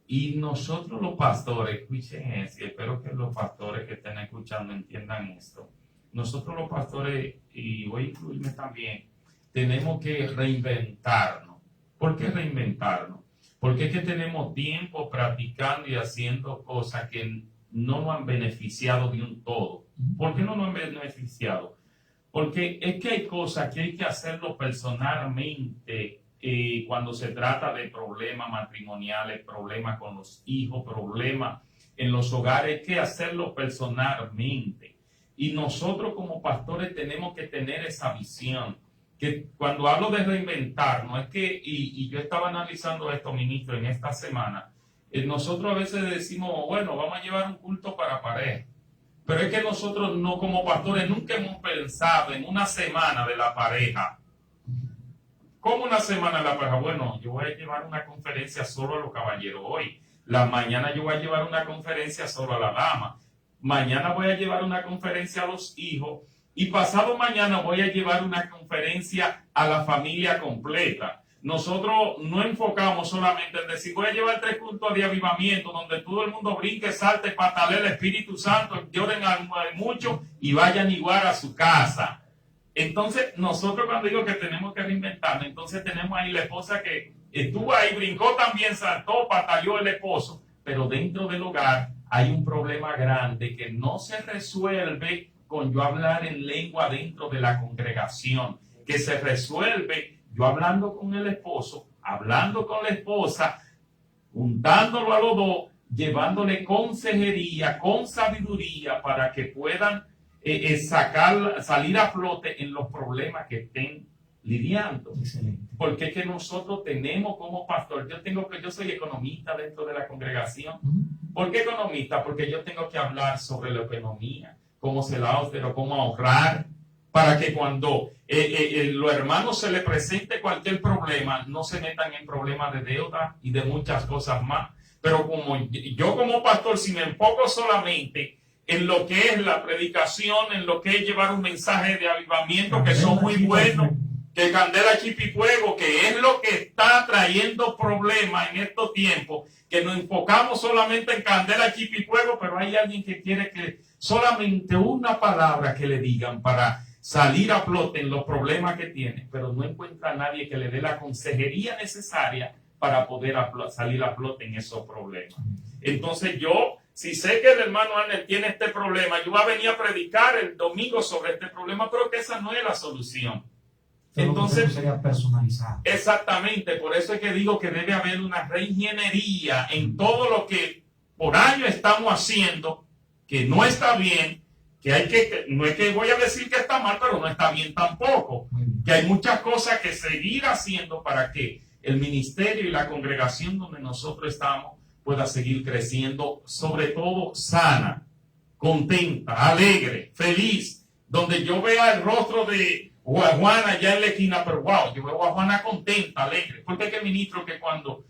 Y nosotros los pastores, escuchen eso, y espero que los pastores que estén escuchando entiendan esto. Nosotros los pastores, y voy a incluirme también, tenemos que reinventarnos. ¿Por qué reinventarnos? Porque es que tenemos tiempo practicando y haciendo cosas que no nos han beneficiado de un todo. ¿Por qué no nos han beneficiado? Porque es que hay cosas que hay que hacerlo personalmente cuando se trata de problemas matrimoniales, problemas con los hijos, problemas en los hogares, hay que hacerlo personalmente. Y nosotros como pastores tenemos que tener esa visión. Que cuando hablo de reinventarnos, es que, y yo estaba analizando esto, ministro, en esta semana, nosotros a veces decimos, bueno, vamos a llevar un culto para pareja. Pero es que nosotros no, como pastores, nunca hemos pensado en una semana de la pareja. ¿Cómo una semana de la pareja? Bueno, yo voy a llevar una conferencia solo a los caballeros hoy. La mañana yo voy a llevar una conferencia solo a la dama. Mañana voy a llevar una conferencia a los hijos. Y pasado mañana voy a llevar una conferencia a la familia completa. Nosotros no enfocamos solamente en decir, voy a llevar 3 cultos de avivamiento donde todo el mundo brinque, salte, patalee el Espíritu Santo, lloren mucho y vayan igual a su casa. Entonces, nosotros cuando digo que tenemos que reinventarnos, entonces tenemos ahí la esposa que estuvo ahí, brincó también, saltó, pataleó el esposo, pero dentro del hogar hay un problema grande que no se resuelve con yo hablar en lengua dentro de la congregación, que se resuelve yo hablando con el esposo, hablando con la esposa, juntándolo a los dos, llevándole consejería, con sabiduría, para que puedan salir a flote en los problemas que estén lidiando. Excelente. Porque es que nosotros tenemos como pastor, yo soy economista dentro de la congregación. ¿Por qué economista? Porque yo tengo que hablar sobre la economía, cómo se la pero cómo ahorrar, para que cuando los hermanos se les presente cualquier problema, no se metan en problemas de deuda y de muchas cosas más. Pero como yo como pastor, si me enfoco solamente en lo que es la predicación, en lo que es llevar un mensaje de avivamiento, que son muy buenos, que candela, chispa y fuego, que es lo que está trayendo problemas en estos tiempos, que nos enfocamos solamente en candela, chispa y fuego, pero hay alguien que quiere que solamente una palabra que le digan para salir a flote en los problemas que tiene, pero no encuentra a nadie que le dé la consejería necesaria para poder salir a flote en esos problemas. Entonces yo, si sé que el hermano Arnel tiene este problema, yo voy a venir a predicar el domingo sobre este problema, pero que esa no es la solución. Entonces, sería personalizado. Exactamente, por eso es que digo que debe haber una reingeniería en todo lo que por años estamos haciendo, que no está bien, que no es que voy a decir que está mal, pero no está bien tampoco, que hay muchas cosas que seguir haciendo para que el ministerio y la congregación donde nosotros estamos pueda seguir creciendo, sobre todo sana, contenta, alegre, feliz, donde yo vea el rostro de Juana ya en la esquina, pero wow, yo veo a Juana contenta, alegre, porque es que ministro que cuando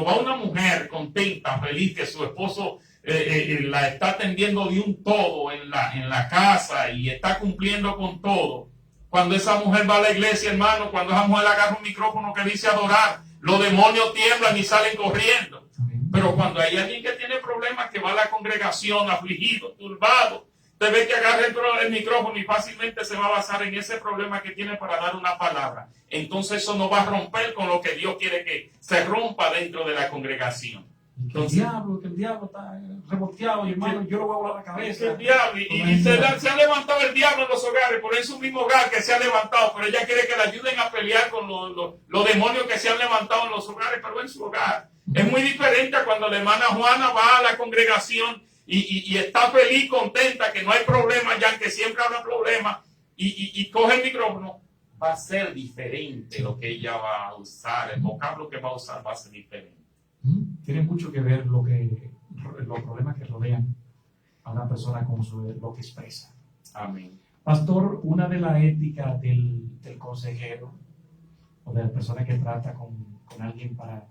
va una mujer contenta, feliz, que su esposo la está atendiendo de un todo en la casa y está cumpliendo con todo, cuando esa mujer va a la iglesia, hermano, cuando esa mujer agarra un micrófono que dice adorar, los demonios tiemblan y salen corriendo. Pero cuando hay alguien que tiene problemas, que va a la congregación afligido, turbado, te ve que agarra el micrófono y fácilmente se va a basar en ese problema que tiene para dar una palabra. Entonces eso no va a romper con lo que Dios quiere que se rompa dentro de la congregación. Entonces, que el diablo está revolteado, y hermano, yo lo voy a volar la cabeza. El diablo, y se ha levantado el diablo en los hogares, por eso mismo hogar que se ha levantado, pero ella quiere que le ayuden a pelear con los demonios que se han levantado en los hogares, pero en su hogar. Es muy diferente a cuando la hermana Juana va a la congregación y está feliz, contenta, que no hay problema, ya que siempre habrá problemas, y coge el micrófono. Va a ser diferente lo que ella va a usar, el vocablo que va a usar va a ser diferente. Tiene mucho que ver los problemas que rodean a una persona con lo que expresa. Amén. Pastor, una de las éticas del consejero o de la persona que trata con alguien para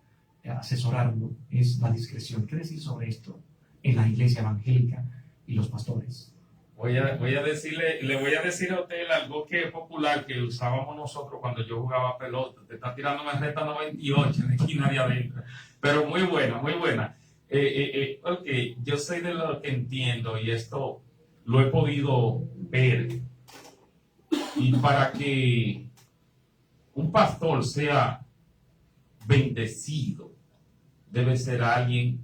asesorarlo es la discreción. ¿Qué decir sobre esto en la iglesia evangélica y los pastores? Le voy a decir a usted algo que es popular que usábamos nosotros cuando yo jugaba pelota. Te está tirando una reta 98 en la esquina de adentro. Pero muy buena, muy buena. Ok, yo soy de lo que entiendo y esto lo he podido ver. Y para que un pastor sea bendecido, debe ser alguien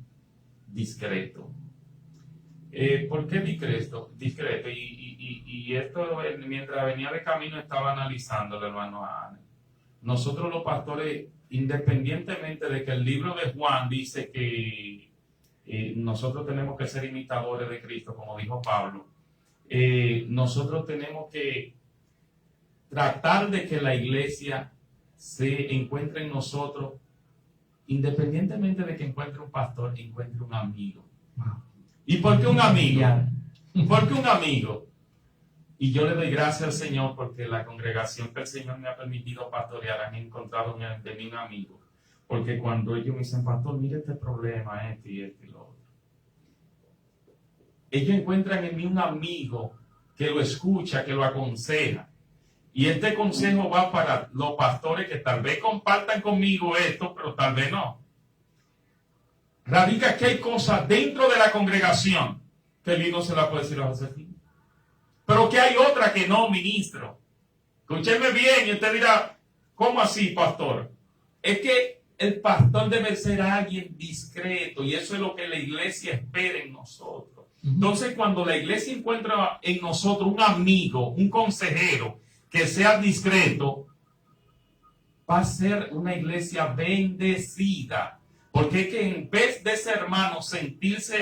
discreto. ¿Por qué discreto? Y esto, mientras venía de camino, estaba analizándolo, hermano Ana. Nosotros los pastores, independientemente de que el libro de Juan dice que nosotros tenemos que ser imitadores de Cristo, como dijo Pablo, nosotros tenemos que tratar de que la iglesia se encuentre en nosotros, independientemente de que encuentre un pastor, encuentre un amigo. ¿Y por qué un amigo? ¿Por qué un amigo? Y yo le doy gracias al Señor porque la congregación que el Señor me ha permitido pastorear han encontrado de mí un amigo. Porque cuando ellos me dicen, pastor, mire este problema, este y lo otro. Ellos encuentran en mí un amigo que lo escucha, que lo aconseja. Y este consejo va para los pastores que tal vez compartan conmigo esto, pero tal vez no. Radica que hay cosas dentro de la congregación que el no se la puede decir a Josefina. Pero que hay otra que no, ministro. Escúcheme bien y usted dirá, ¿cómo así, pastor? Es que el pastor debe ser alguien discreto y eso es lo que la iglesia espera en nosotros. Entonces, cuando la iglesia encuentra en nosotros un amigo, un consejero que sea discreto, va a ser una iglesia bendecida. Porque es que en vez de ese hermano sentirse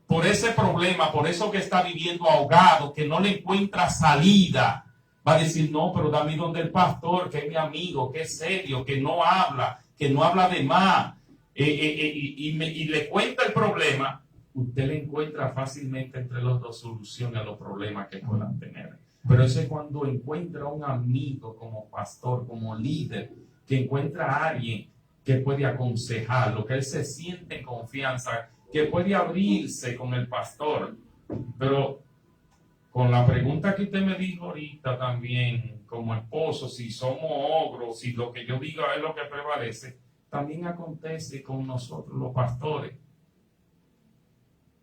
por ese problema, por eso que está viviendo ahogado, que no le encuentra salida, va a decir, no, pero dame donde el pastor, que es mi amigo, que es serio, que no habla de más, y le cuenta el problema, usted le encuentra fácilmente entre los dos soluciones a los problemas que puedan tener. Pero eso es cuando encuentra un amigo como pastor, como líder, que encuentra a alguien que puede aconsejarlo, que él se siente en confianza, que puede abrirse con el pastor. Pero con la pregunta que usted me dijo ahorita también, como esposo, si somos ogros, si lo que yo diga es lo que prevalece, también acontece con nosotros los pastores.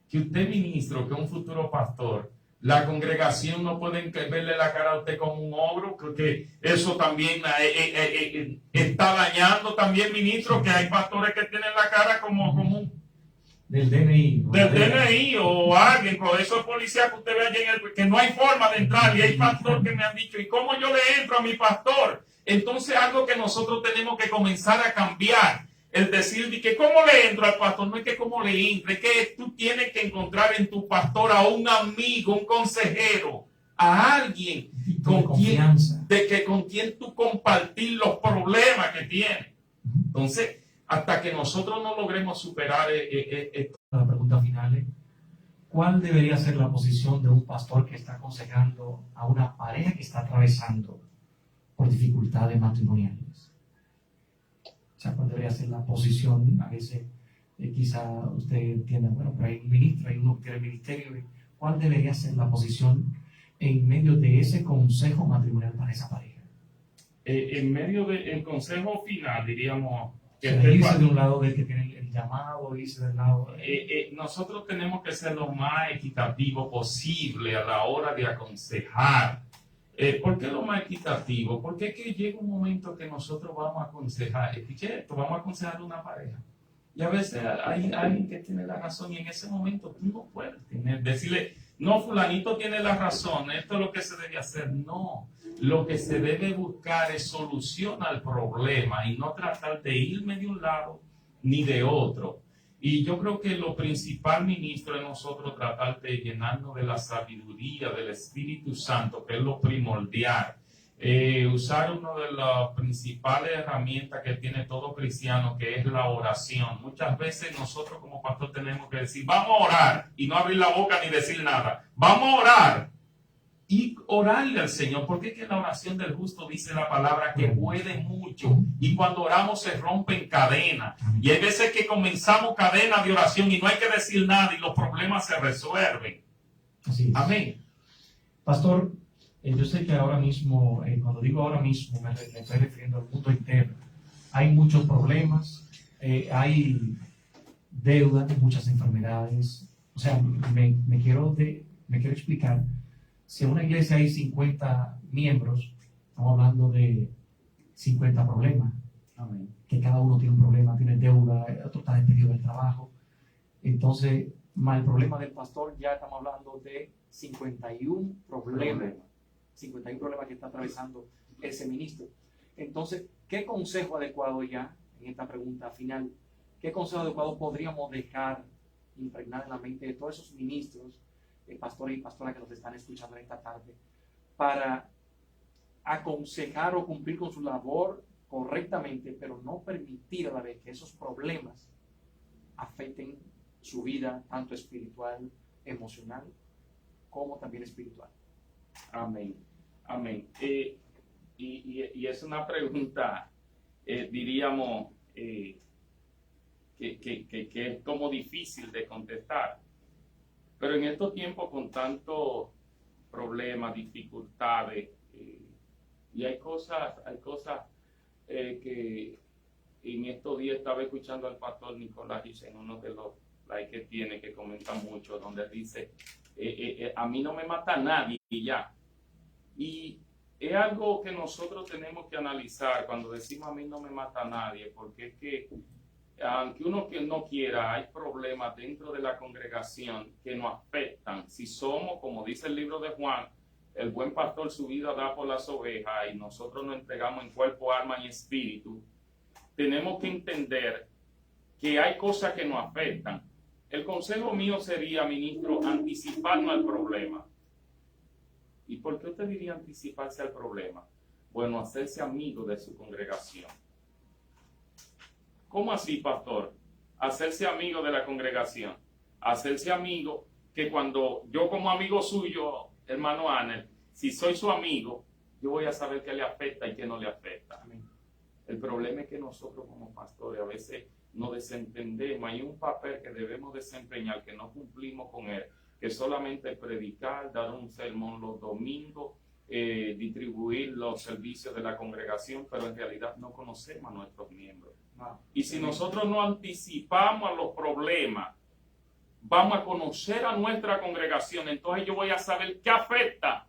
Que usted ministro, que un futuro pastor, la congregación no puede verle la cara a usted como un ogro, porque eso también está dañando también, ministro, que hay pastores que tienen la cara como un del DNI. Del DNI o alguien, con esos policías que usted ve allí que no hay forma de entrar, y hay pastores que me han dicho, ¿y cómo yo le entro a mi pastor? Entonces algo que nosotros tenemos que comenzar a cambiar. El decir que cómo le entro al pastor, no es que cómo le entre, es que tú tienes que encontrar en tu pastor a un amigo, un consejero, a alguien con quien tú compartir los problemas que tienes. Entonces, hasta que nosotros no logremos superar La pregunta final es, ¿cuál debería ser la posición de un pastor que está aconsejando a una pareja que está atravesando por dificultades matrimoniales? O sea, ¿cuál debería ser la posición? A veces quizá usted entienda, bueno, pero hay un ministro, hay uno que tiene el ministerio. ¿Cuál debería ser la posición en medio de ese consejo matrimonial para esa pareja? En medio del consejo final, diríamos, que irse de un lado del que tiene el llamado, irse del lado nosotros tenemos que ser lo más equitativo posible a la hora de aconsejar. ¿Por qué lo más equitativo? Porque es que llega un momento que nosotros vamos a aconsejar, vamos a aconsejar a una pareja. Y a veces hay alguien que tiene la razón y en ese momento tú no puedes decirle, no, fulanito tiene la razón, esto es lo que se debe hacer. No, lo que se debe buscar es solución al problema y no tratar de irme de un lado ni de otro. Y yo creo que lo principal, ministro, es nosotros tratar de llenarnos de la sabiduría del Espíritu Santo, que es lo primordial. Usar una de las principales herramientas que tiene todo cristiano, que es la oración. Muchas veces nosotros como pastor tenemos que decir, vamos a orar, y no abrir la boca ni decir nada. Vamos a orar y orarle al Señor, porque es que la oración del justo dice la palabra que puede mucho, y cuando oramos se rompen cadenas. Y hay veces que comenzamos cadenas de oración y no hay que decir nada y los problemas se resuelven. Así es. Amén. Pastor, yo sé que ahora mismo, cuando digo ahora mismo, me estoy refiriendo al mundo entero. Hay muchos problemas, hay deudas, muchas enfermedades. O sea, me quiero explicar. Si en una iglesia hay 50 miembros, estamos hablando de 50 problemas. Amén. Que cada uno tiene un problema, tiene deuda, otro está despedido del trabajo. Entonces, más el problema del pastor, ya estamos hablando de 51 problemas. 51 problemas que está atravesando ese ministro. Entonces, ¿qué consejo adecuado ya, en esta pregunta final, qué consejo adecuado podríamos dejar impregnar en la mente de todos esos ministros, pastores y pastoras que nos están escuchando en esta tarde, para aconsejar o cumplir con su labor correctamente, pero no permitir a la vez que esos problemas afecten su vida, tanto espiritual, emocional, como también espiritual? Amén, amén. Y es una pregunta, diríamos, que es como difícil de contestar. Pero en estos tiempos con tantos problemas, dificultades, y hay cosas que en estos días estaba escuchando al pastor Nicolás en uno de los lives que tiene, que comenta mucho, donde dice, a mí no me mata nadie y ya. Y es algo que nosotros tenemos que analizar cuando decimos a mí no me mata nadie, porque es que aunque uno que no quiera, hay problemas dentro de la congregación que nos afectan. Si somos, como dice el libro de Juan, el buen pastor su vida da por las ovejas y nosotros nos entregamos en cuerpo, alma y espíritu, tenemos que entender que hay cosas que nos afectan. El consejo mío sería, ministro, anticiparnos al problema. ¿Y por qué usted diría anticiparse al problema? Bueno, hacerse amigo de su congregación. ¿Cómo así, pastor? Hacerse amigo de la congregación. Hacerse amigo que cuando yo como amigo suyo, hermano Anel, si soy su amigo, yo voy a saber qué le afecta y qué no le afecta. Amén. El problema es que nosotros como pastores a veces nos desentendemos. Hay un papel que debemos desempeñar que no cumplimos con él, que solamente predicar, dar un sermón los domingos, distribuir los servicios de la congregación, pero en realidad no conocemos a nuestros miembros. Y si nosotros no anticipamos a los problemas, vamos a conocer a nuestra congregación, entonces yo voy a saber qué afecta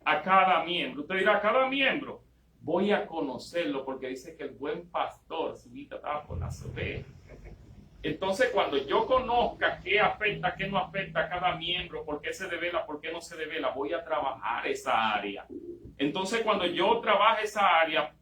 a cada miembro. Usted dirá, ¿a cada miembro? Voy a conocerlo porque dice que el buen pastor su vida da por las ovejas. Entonces, cuando yo conozca qué afecta, qué no afecta a cada miembro, por qué se devela, por qué no se devela, voy a trabajar esa área. Entonces, cuando yo trabaje esa área,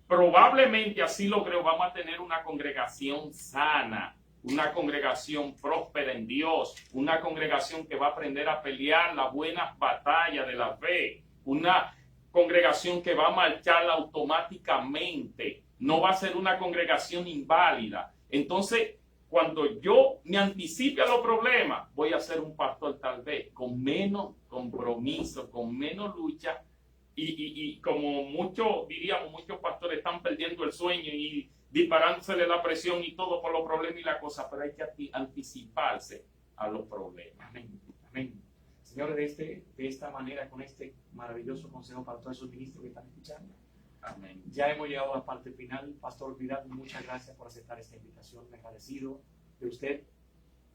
probablemente, así lo creo, vamos a tener una congregación sana, una congregación próspera en Dios, una congregación que va a aprender a pelear las buenas batallas de la fe, una congregación que va a marchar automáticamente no va a ser una congregación inválida. Entonces, cuando yo me anticipe a los problemas, voy a ser un pastor tal vez con menos compromiso, con menos lucha, y como muchos pastores están perdiendo el sueño y disparándosele la presión y todo por los problemas y la cosa, pero hay que anticiparse a los problemas. Amén. Amén. Señores, de esta manera, con este maravilloso consejo para todos esos ministros que están escuchando, Amén. ya hemos llegado a la parte final. Pastor Vidal, muchas gracias por aceptar esta invitación. Me agradecido de usted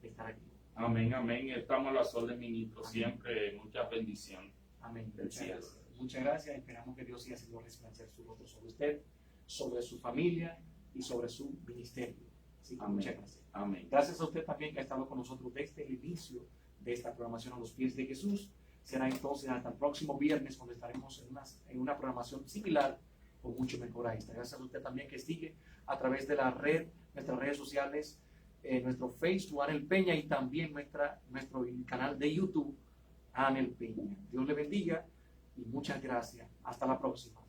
de estar aquí. Amén, amén. Estamos a las órdenes, ministro. Siempre mucha bendición. Amén. Gracias. Muchas gracias. Esperamos que Dios siga haciendo resplandecer su rostro sobre usted, sobre su familia y sobre su ministerio. Así que Amén. muchas gracias. Amén. Gracias a usted también que ha estado con nosotros desde el inicio de esta programación A los Pies de Jesús. Será entonces hasta el próximo viernes cuando estaremos en una programación similar o mucho mejor a esta. Gracias a usted también que sigue a través de nuestras redes sociales, nuestro Facebook, Anel Peña, y también nuestro canal de YouTube, Anel Peña. Dios le bendiga y muchas gracias. Hasta la próxima.